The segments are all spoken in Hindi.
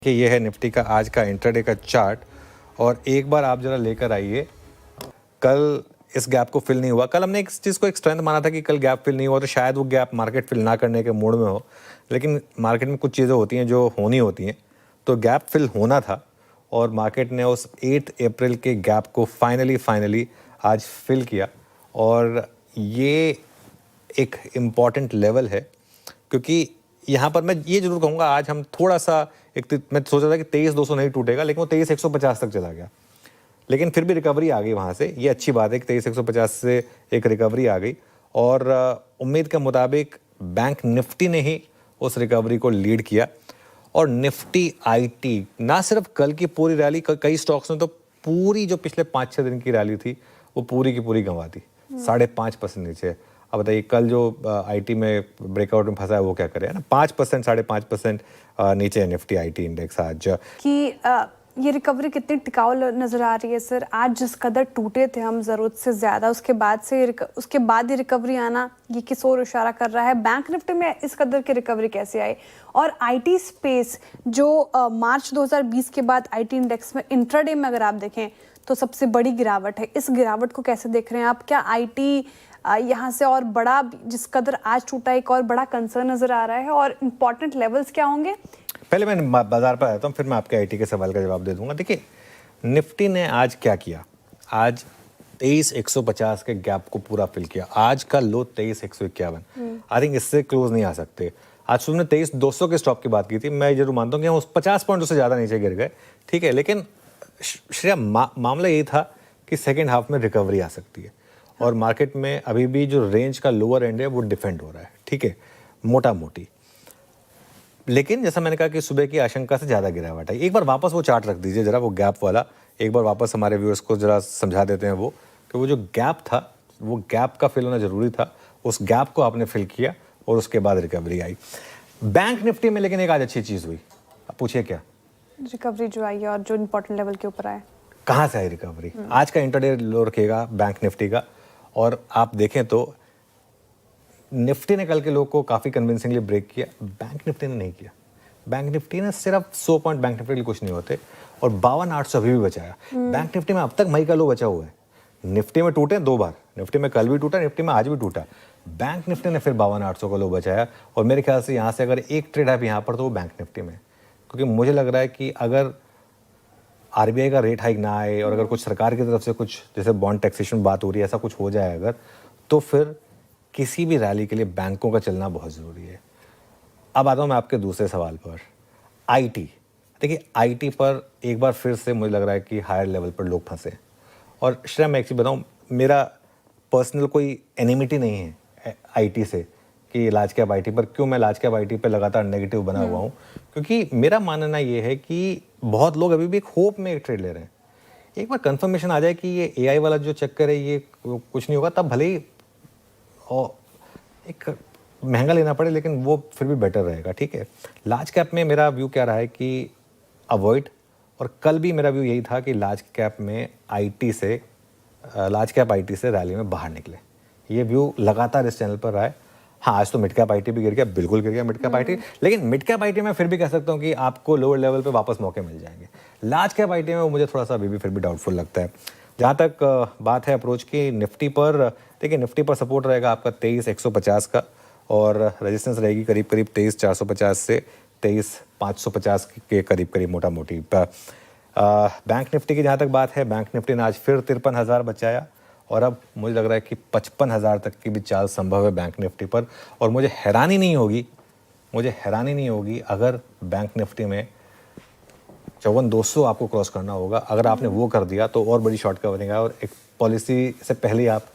देखिए ये है निफ्टी का आज का इंट्राडे का चार्ट और एक बार आप जरा लेकर आइए। कल इस गैप को फिल नहीं हुआ। कल हमने इस चीज़ को एक स्ट्रेंथ माना था कि कल गैप फिल नहीं हुआ तो शायद वो गैप मार्केट फिल ना करने के मूड में हो, लेकिन मार्केट में कुछ चीज़ें होती हैं जो होनी होती हैं, तो गैप फिल होना था और मार्केट ने उस 8 अप्रैल के गैप को फाइनली आज फिल किया। और ये एक इम्पॉर्टेंट लेवल है क्योंकि यहाँ पर मैं ये जरूर कहूँगा आज हम थोड़ा सा मैं सोच रहा था कि 23,200 नहीं टूटेगा, लेकिन वो 23,150 तक चला गया, लेकिन फिर भी रिकवरी आ गई वहाँ से। ये अच्छी बात है कि 23,150 से एक रिकवरी आ गई और उम्मीद के मुताबिक बैंक निफ्टी ने ही उस रिकवरी को लीड किया। और निफ्टी आईटी ना सिर्फ कल की पूरी रैली, कई स्टॉक्स ने तो पूरी जो पिछले 5-6 दिन की रैली थी वो पूरी की पूरी गंवा दी, 5.5% नीचे। अब बताइए कल जो आईटी में ब्रेकआउट में फंसा है वो क्या करे, है ना। 5%, 5.5% नीचे निफ्टी आईटी इंडेक्स आज। कि ये रिकवरी कितनी टिकाऊ नजर आ रही है सर? आज जिस कदर टूटे थे हम जरूरत से ज्यादा, उसके बाद ये रिकवरी आना, ये किस ओर इशारा कर रहा है? बैंक निफ्टी में इस कदर की रिकवरी कैसे आई? और आईटी स्पेस जो मार्च 2020 के बाद आईटी इंडेक्स में इंट्राडे में अगर आप देखें तो सबसे बड़ी गिरावट है, इस गिरावट को कैसे देख रहे हैं आप? क्या आईटी यहाँ से और बड़ा, जिस कदर आज टूटा, एक और बड़ा कंसर्न नजर आ रहा है? और इम्पोर्टेंट लेवल्स क्या होंगे? पहले मैं बाजार पर आता हूँ, फिर मैं आपके आईटी के सवाल का जवाब दे दूंगा। देखिए निफ्टी ने आज क्या किया, आज 23,150 के गैप को पूरा फिल किया। आज का लो 23,151, आई थिंक इससे क्लोज नहीं आ सकते। आज सुबह ने 23,200 के स्टॉप की बात की थी, मैं जरूर मानता हूँ कि हम उस 50 पॉइंट से ज़्यादा नीचे गिर गए, ठीक है, लेकिन श्रेया मामला यही था कि सेकेंड हाफ में रिकवरी आ सकती है और मार्केट में अभी भी जो रेंज का लोअर एंड है वो डिफेंड हो रहा है, ठीक है, मोटा मोटी। लेकिन जैसा मैंने कहा कि सुबह की आशंका से ज़्यादा गिरावट है। एक बार वापस वो चार्ट रख दीजिए जरा, वो गैप वाला एक बार वापस हमारे व्यूअर्स को जरा समझा देते हैं वो कि वो जो गैप था वो गैप का फिल होना जरूरी था, उस गैप को आपने फिल किया और उसके बाद रिकवरी आई। बैंक निफ्टी में लेकिन एक आज अच्छी चीज़ हुई, आप पूछिए क्या? रिकवरी जो आई है और जो इम्पोर्टेंट लेवल के ऊपर आए। कहाँ से आई रिकवरी? आज का इंटरडे लो रखेगा बैंक निफ्टी का और आप देखें तो निफ्टी ने कल के लो को काफ़ी कन्विंसिंगली ब्रेक किया, बैंक निफ्टी ने नहीं किया। बैंक निफ्टी ने सिर्फ 100 पॉइंट बैंक निफ्टी के लिए कुछ नहीं होते और 52,800 अभी भी बचाया। बैंक निफ्टी में अब तक मई का लो बचा हुआ है। निफ्टी में टूटे 2 बार, निफ्टी में कल भी टूटा, निफ्टी में आज भी टूटा, बैंक निफ्टी ने फिर 52,800 का लो बचाया। और मेरे ख्याल से यहाँ से अगर एक ट्रेड है यहाँ पर तो वो बैंक निफ्टी में, क्योंकि मुझे लग रहा है कि अगर आरबीआई का रेट हाइक ना आए और अगर कुछ सरकार की तरफ से कुछ, जैसे बॉन्ड टैक्सेशन बात हो रही है, ऐसा कुछ हो जाए अगर, तो फिर किसी भी रैली के लिए बैंकों का चलना बहुत ज़रूरी है। अब आता हूँ मैं आपके दूसरे सवाल पर, आईटी। देखिए आईटी पर एक बार फिर से मुझे लग रहा है कि हायर लेवल पर लोग फंसे। और श्रेया मैं एक चीज़ बताऊँ, मेरा पर्सनल कोई एनिमिटी नहीं है आईटी से कि लार्ज कैप आईटी पर। क्यों मैं लार्ज कैप आईटी पर लगातार नेगेटिव बना हुआ हूँ? क्योंकि मेरा मानना ये है कि बहुत लोग अभी भी एक होप में एक ट्रेड ले रहे हैं। एक बार कंफर्मेशन आ जाए कि ये एआई वाला जो चक्कर है ये कुछ नहीं होगा, तब भले ही और एक महंगा लेना पड़े लेकिन वो फिर भी बेटर रहेगा, ठीक है। लार्ज कैप में मेरा व्यू क्या रहा है कि अवॉइड, और कल भी मेरा व्यू यही था कि लार्ज कैप आईटी से रैली में बाहर निकले। ये व्यू लगातार इस चैनल पर रहा है। हाँ आज तो मिड कैप आईटी भी गिर गया, बिल्कुल गिर गया मिड कैप आईटी, लेकिन मिड कैप आईटी में फिर भी कह सकता हूँ कि आपको लोअर लेवल पे वापस मौके मिल जाएंगे। लार्ज कैप आईटी में मुझे थोड़ा सा अभी भी फिर भी डाउटफुल लगता है। जहाँ तक बात है अप्रोच की निफ्टी पर, देखिए निफ्टी पर सपोर्ट रहेगा आपका 23,150 का और रेजिस्टेंस रहेगी करीब 23,450 से 23,550 के करीब मोटा मोटी। बैंक निफ्टी की जहाँ तक बात है, बैंक निफ्टी ने आज फिर 53,000 बचाया और अब मुझे लग रहा है कि 55,000 तक की भी चाल संभव है बैंक निफ्टी पर। और मुझे हैरानी नहीं होगी अगर बैंक निफ्टी में 54,200 आपको क्रॉस करना होगा। अगर आपने वो कर दिया तो और बड़ी शॉर्ट कवरिंग है और एक पॉलिसी से पहले आप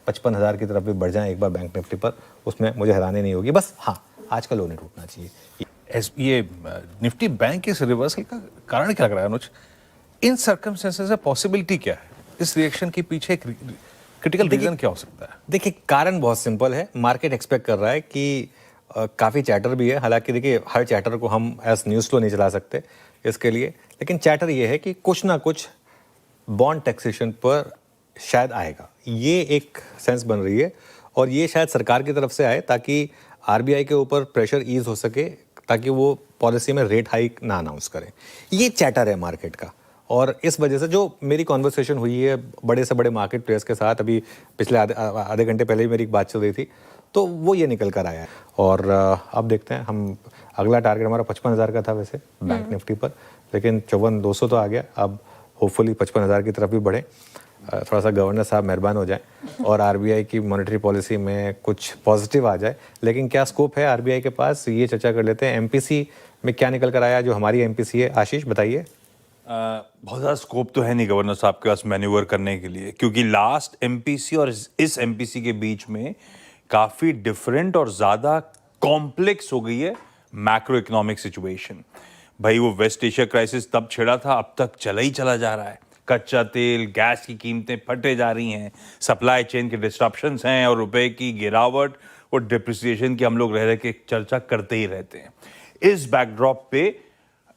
55,000 की तरफ भी बढ़ जाएं एक बार बैंक निफ्टी पर, उसमें मुझे हैरानी नहीं होगी। बस हाँ आज का लो नहीं टूटना चाहिए। ये निफ्टी बैंक के रिवर्सल का कारण क्या लग रहा है अनुज? इन सर्कमस्टेंसेस में पॉसिबिलिटी क्या है? इस रिएक्शन के पीछे क्रिटिकल रीजन क्या हो सकता है? देखिए कारण बहुत सिंपल है। मार्केट एक्सपेक्ट कर रहा है कि काफ़ी चैटर भी है, हालांकि देखिए हर चैटर को हम एज न्यूज़ फ्लो नहीं चला सकते इसके लिए, लेकिन चैटर ये है कि कुछ ना कुछ बॉन्ड टैक्सेशन पर शायद आएगा, ये एक सेंस बन रही है। और ये शायद सरकार की तरफ से आए ताकि आरबीआई के ऊपर प्रेशर ईज हो सके, ताकि वो पॉलिसी में रेट हाइक ना अनाउंस करें। ये चैटर है मार्केट का, और इस वजह से जो मेरी कॉन्वर्सेशन हुई है बड़े से बड़े मार्केट प्लेयर्स के साथ, अभी पिछले आधे घंटे पहले ही मेरी एक बात चल रही थी, तो वो ये निकल कर आया है। और अब देखते हैं, हम अगला टारगेट हमारा 55,000 का था वैसे बैंक निफ्टी पर, लेकिन 54,200 तो आ गया। अब होपफुली 55,000 की तरफ भी बढ़े। थोड़ा सा गवर्नर साहब मेहरबान हो जाए और आरबीआई की मॉनेटरी पॉलिसी में कुछ पॉजिटिव आ जाए। लेकिन क्या स्कोप है आरबीआई के पास, ये चर्चा कर लेते हैं। एमपीसी में क्या निकल कर आया, जो हमारी एमपीसी है, आशीष बताइए। बहुत ज़्यादा स्कोप तो है नहीं गवर्नर साहब के पास मैन्यूवर करने के लिए, क्योंकि लास्ट एमपीसी और इस एमपीसी के बीच में काफ़ी डिफरेंट और ज़्यादा कॉम्प्लेक्स हो गई है मैक्रो इकोनॉमिक सिचुएशन। भाई वो वेस्ट एशिया क्राइसिस तब छिड़ा था, अब तक चला ही चला जा रहा है। कच्चा तेल, गैस की कीमतें फटे जा रही हैं, सप्लाई चेन के डिस्ट्रप्शंस हैं, और रुपए की गिरावट और डिप्रिसिएशन की हम लोग रह के चर्चा करते ही रहते हैं। इस बैकड्रॉप पे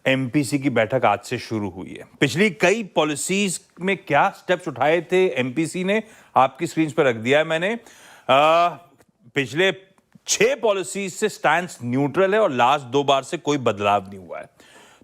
एमपीसी की बैठक आज से शुरू हुई है। पिछली कई पॉलिसीज में क्या स्टेप्स उठाए थे एमपीसी ने, आपकी स्क्रीन पर रख दिया है मैंने। पिछले 6 पॉलिसीज से स्टैंड न्यूट्रल है और लास्ट 2 बार से कोई बदलाव नहीं हुआ है।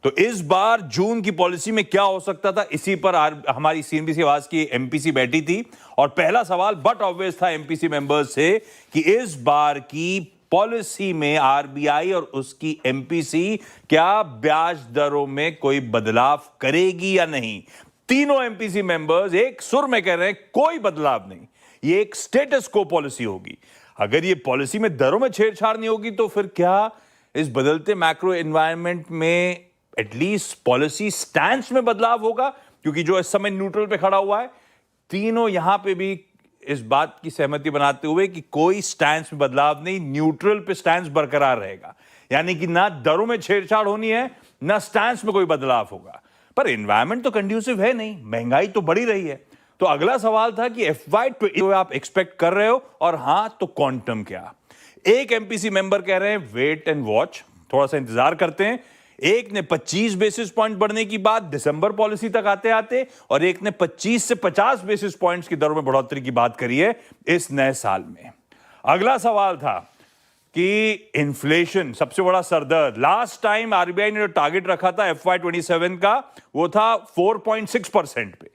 तो इस बार जून की पॉलिसी में क्या हो सकता था, इसी पर हमारी सीएनबीसी आवाज की एमपीसी बैठी थी, और पहला सवाल बट ऑब्वियस था एमपीसी मेंबर्स से कि इस बार की पॉलिसी में आरबीआई और उसकी एमपीसी क्या ब्याज दरों में कोई बदलाव करेगी या नहीं। तीनों एमपीसी मेंबर्स एक सुर में कह रहे हैं कोई बदलाव नहीं, ये एक स्टेटस को पॉलिसी होगी। अगर ये पॉलिसी में दरों में छेड़छाड़ नहीं होगी तो फिर क्या इस बदलते मैक्रो एनवायरनमेंट में एटलीस्ट पॉलिसी स्टैंस में बदलाव होगा, क्योंकि जो इस समय न्यूट्रल पे खड़ा हुआ है, तीनों यहां पे भी इस बात की सहमति बनाते हुए कि कोई स्टैंस में बदलाव नहीं, न्यूट्रल पे स्टैंस बरकरार रहेगा। यानी कि ना दरों में छेड़छाड़ होनी है, ना स्टैंस में कोई बदलाव होगा। पर एनवायरनमेंट तो कंड्यूसिव है नहीं, महंगाई तो बढ़ी रही है। तो अगला सवाल था कि FY20 आप एक्सपेक्ट कर रहे हो, और हां तो क्वांटम क्या। एक एमपीसी मेंबर कह रहे हैं वेट एंड वॉच, थोड़ा सा इंतजार करते हैं। एक ने 25 बेसिस पॉइंट बढ़ने की बात दिसंबर पॉलिसी तक आते आते, और एक ने 25 से 50 बेसिस पॉइंट्स की दरों में बढ़ोतरी की बात करी है इस नए साल में। अगला सवाल था कि इन्फ्लेशन सबसे बड़ा सरदर्द। लास्ट टाइम आरबीआई ने जो टारगेट रखा था FY27 का, वो था 4.6% पे।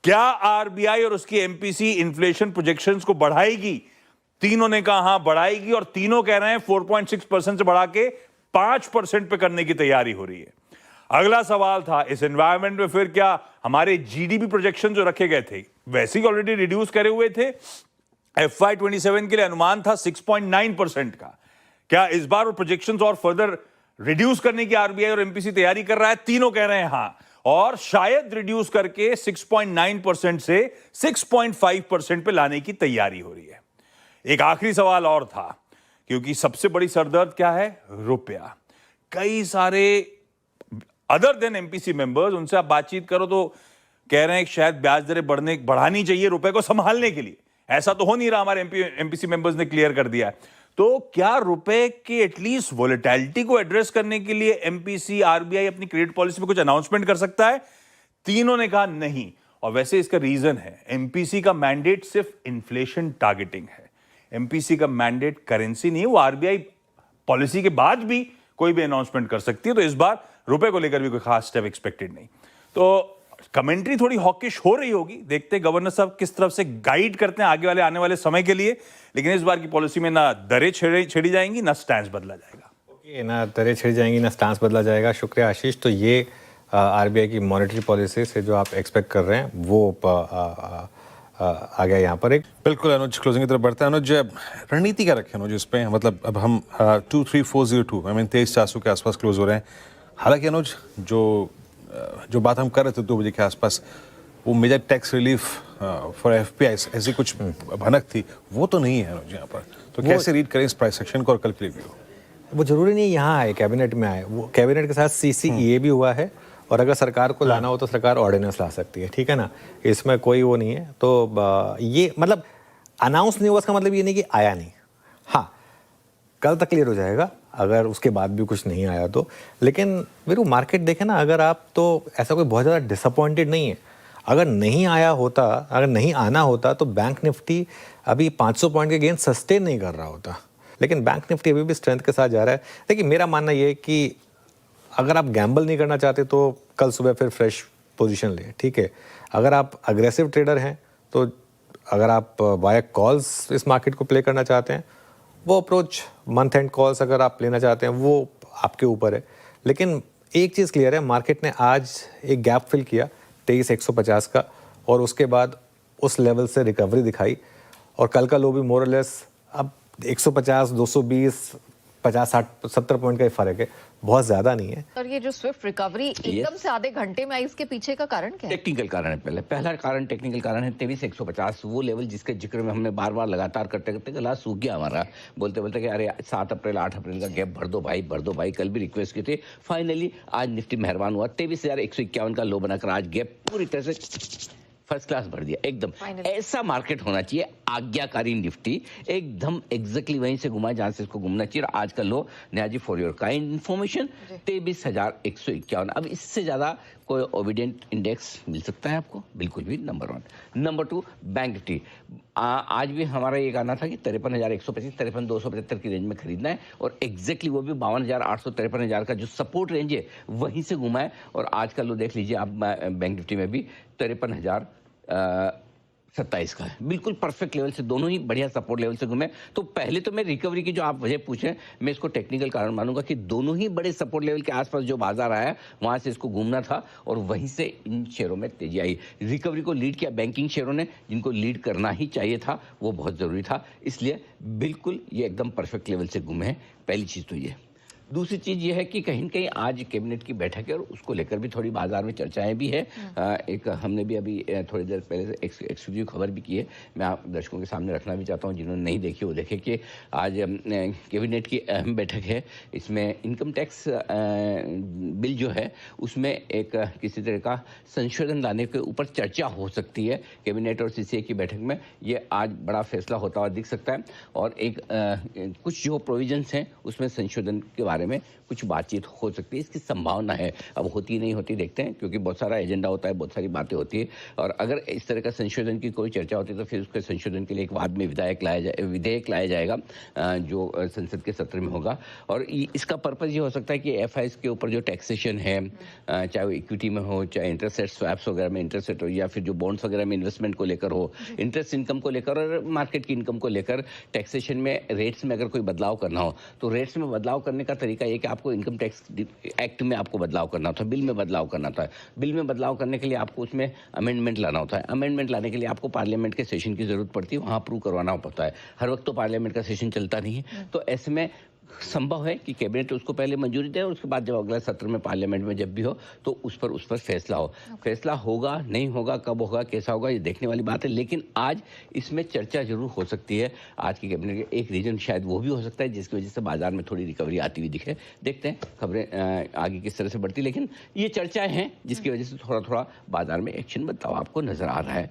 क्या आरबीआई और उसकी एमपीसी इन्फ्लेशन प्रोजेक्शंस को बढ़ाएगी? तीनों ने कहा हां बढ़ाएगी, और तीनों कह रहे हैं 4.6% से बढ़ा के 5% पे करने की तैयारी हो रही है। अगला सवाल था इस एनवायरनमेंट में फिर क्या हमारे जीडीपी प्रोजेक्शन जो रखे गए थे वैसे ही ऑलरेडी रिड्यूस करे हुए थे। FY27 के लिए अनुमान था 6.9% का। क्या इस बार वो प्रोजेक्शंस और फर्दर रिड्यूस करने की आरबीआई और एमपीसी तैयारी कर रहा है? तीनों कह रहे हैं हां, और शायद रिड्यूस करके 6.9% से 6.5% पे लाने की तैयारी हो रही है। एक आखिरी सवाल और था, क्योंकि सबसे बड़ी सरदर्द क्या है? रुपया। कई सारे अदर देन एमपीसी मेंबर्स, उनसे आप बातचीत करो तो कह रहे हैं कि शायद ब्याज दरें बढ़ानी चाहिए रुपए को संभालने के लिए। ऐसा तो हो नहीं रहा, हमारे एमपीसी मेंबर्स ने क्लियर कर दिया है। तो क्या रुपए की एटलीस्ट वोलेटिलिटी को एड्रेस करने के लिए एमपीसी आरबीआई अपनी क्रेडिट पॉलिसी में कुछ अनाउंसमेंट कर सकता है? तीनों ने कहा नहीं, और वैसे इसका रीजन है एमपीसी का मैंडेट सिर्फ इन्फ्लेशन टारगेटिंग है। एमपीसी का मैंडेट करेंसी नहीं है, वो आरबीआई पॉलिसी के बाद भी कोई भी अनाउंसमेंट कर सकती है। तो इस बार रुपए को लेकर भी कोई खास स्टेप एक्सपेक्टेड नहीं। तो कमेंट्री थोड़ी हॉकिश हो रही होगी, देखते हैं गवर्नर साहब किस तरफ से गाइड करते हैं आने वाले समय के लिए। लेकिन इस बार की पॉलिसी में ना दरें छेड़ी जाएंगी, ना स्टैंस बदला जाएगा। ओके, ना दरें छेड़ी जाएंगी, ना स्टैंस बदला जाएगा। शुक्रिया आशीष। तो ये आरबीआई की मॉनेटरी पॉलिसी से जो आप एक्सपेक्ट कर रहे हैं वो आ गया यहाँ पर एक। बिल्कुल अनुज, क्लोजिंग की तरफ बढ़ते हैं। अनुज, रणनीति क्या रखें अनुज इस पे? मतलब अब हम 23402 आई मीन 23,400 के आसपास क्लोज हो रहे हैं। हालांकि अनुज जो बात हम कर रहे थे 2 बजे के आसपास, वो major tax relief for FPI ऐसी कुछ भनक थी, वो तो नहीं है अनुज यहाँ पर। तो कैसे रीड करें इस प्राइस सेक्शन को और कल के लिए भी हो? वो जरूरी नहीं यहाँ आए, कैबिनेट में आए। वो कैबिनेट के साथ CCEA भी हुआ है, और अगर सरकार को लाना हो तो सरकार ऑर्डिनेंस ला सकती है, ठीक है ना, इसमें कोई वो नहीं है। तो ये मतलब अनाउंस नहीं हुआ, इसका मतलब ये नहीं कि आया नहीं। हाँ, कल तक क्लियर हो जाएगा अगर उसके बाद भी कुछ नहीं आया तो। लेकिन मेरे मार्केट देखे ना, अगर आप तो ऐसा कोई बहुत ज़्यादा डिसअपॉइंटेड नहीं है। अगर नहीं आया होता, अगर नहीं आना होता तो बैंक निफ्टी अभी 500 पॉइंट के गेन सस्टेन नहीं कर रहा होता। लेकिन बैंक निफ्टी अभी भी स्ट्रेंथ के साथ जा रहा है। देखिए मेरा मानना ये है कि अगर आप गैम्बल नहीं करना चाहते तो कल सुबह फिर फ्रेश पोजीशन लें, ठीक है। अगर आप अग्रेसिव ट्रेडर हैं तो अगर आप बाय कॉल्स इस मार्केट को प्ले करना चाहते हैं, वो अप्रोच मंथ एंड कॉल्स अगर आप लेना चाहते हैं वो आपके ऊपर है। लेकिन एक चीज़ क्लियर है, मार्केट ने आज एक गैप फिल किया 23,150 का और उसके बाद उस लेवल से रिकवरी दिखाई और कल का लो भी मोर और लेस अब 150, 220, 50, 60, 70 पॉइंट का ही फर्क है, बहुत ज़्यादा नहीं है। और ये जो स्विफ्ट रिकवरी एकदम से आधे घंटे में आई, इसके पीछे का कारण क्या है? टेक्निकल कारण है। पहला कारण टेक्निकल कारण है 23,150, वो लेवल जिसके जिक्र में हमने बार बार लगातार करते करते गला सूख गया हमारा, बोलते बोलते कि अरे 7 अप्रैल 8 अप्रैल का गैप भर दो भाई। कल भी रिक्वेस्ट की थी, फाइनली आज निफ्टी मेहरबान हुआ, 23,151 का लो बनाकर आज गैप पूरी तरह से फर्स्ट क्लास भर दिया एकदम। ऐसा मार्केट होना चाहिए, आज्ञाकारी निफ्टी एकदम एग्जैक्टली वहीं से घुमा जहां से इसको घूमना चाहिए। आज का लो न्याजी फॉर योर काइंड इन्फॉर्मेशन 23,151। अब इससे ज्यादा कोई ओबिडेंट इंडेक्स मिल सकता है आपको? बिल्कुल भी। नंबर 1। नंबर 2, बैंक निफ्टी आज भी हमारा ये कहना था कि 53,125, 53,275 की रेंज में खरीदना है और एग्जैक्टली वो भी 52,800, 53,000 का जो सपोर्ट रेंज है वहीं से घुमा है। और आज का लो देख लीजिए आप बैंक निफ्टी में भी 53,027 का है, बिल्कुल परफेक्ट लेवल से, दोनों ही बढ़िया सपोर्ट लेवल से घूमे। तो पहले तो मैं रिकवरी की जो आप वजह पूछें, मैं इसको टेक्निकल कारण मानूंगा कि दोनों ही बड़े सपोर्ट लेवल के आसपास जो बाजार आया वहां से इसको घूमना था और वहीं से इन शेयरों में तेजी आई। रिकवरी को लीड किया बैंकिंग शेयरों ने, जिनको लीड करना ही चाहिए था, वो बहुत जरूरी था, इसलिए बिल्कुल ये एकदम परफेक्ट लेवल से घूमे हैं। पहली चीज तो ये। दूसरी चीज ये है कि कहीं न कहीं आज कैबिनेट की बैठक है और उसको लेकर भी थोड़ी बाजार में चर्चाएं भी है। एक हमने भी अभी थोड़ी देर पहले से एक्सक्लूसिव खबर भी की है, मैं आप दर्शकों के सामने रखना भी चाहता हूं, जिन्होंने नहीं देखी वो देखे कि आज कैबिनेट की अहम बैठक है। इसमें इनकम टैक्स बिल जो है उसमें एक किसी तरह का संशोधन लाने के ऊपर चर्चा हो सकती है कैबिनेट और सीसीए की बैठक में। ये आज बड़ा फैसला होता हुआ दिख सकता है और एक कुछ जो प्रोविजंस हैं उसमें संशोधन के बारे में कुछ बातचीत हो सकती है, इसकी संभावना है। अब होती नहीं होती देखते हैं, क्योंकि बहुत सारा एजेंडा होता है, बहुत सारी बातें होती है और अगर इस तरह का संशोधन की कोई चर्चा होती है तो फिर उसके संशोधन के लिए एक बाद में विधेयक लाया जाएगा जो संसद के सत्र में होगा। और इसका पर्पज ये हो सकता है कि एफआईएस के ऊपर जो टैक्सेशन है, चाहे वो इक्विटी में हो, चाहे इंटरेस्ट रेट स्वैप्स वगैरह में इंटरेस्ट रेट हो, या फिर जो बॉन्ड्स वगैरह में इन्वेस्टमेंट को लेकर हो, इंटरेस्ट इनकम को लेकर और मार्केट की इनकम को लेकर टैक्सेशन में रेट्स में अगर कोई बदलाव करना हो तो रेट्स में बदलाव करने का तरीका ये कि आपको इनकम टैक्स एक्ट में आपको बदलाव करना होता है, बिल में बदलाव करना होता है। बिल में बदलाव करने के लिए आपको उसमें अमेंडमेंट लाना होता है। अमेंडमेंट लाने के लिए आपको पार्लियामेंट के सेशन की जरूरत पड़ती है, वहां अप्रूव करवाना पड़ता है। हर वक्त तो पार्लियामेंट का सेशन चलता नहीं है, तो ऐसे में संभव है कि कैबिनेट उसको पहले मंजूरी दे और उसके बाद जब अगला सत्र में पार्लियामेंट में जब भी हो तो उस पर फैसला हो। फैसला होगा नहीं होगा, कब होगा, कैसा होगा, ये देखने वाली बात है। लेकिन आज इसमें चर्चा जरूर हो सकती है। आज की कैबिनेट के एक रीजन शायद वो भी हो सकता है जिसकी वजह से बाजार में थोड़ी रिकवरी आती हुई दिखे। देखते हैं खबरें आगे किस तरह से बढ़ती, लेकिन ये चर्चाएं हैं जिसकी वजह से थोड़ा थोड़ा बाजार में एक्शन बदलाव आपको नजर आ रहा है।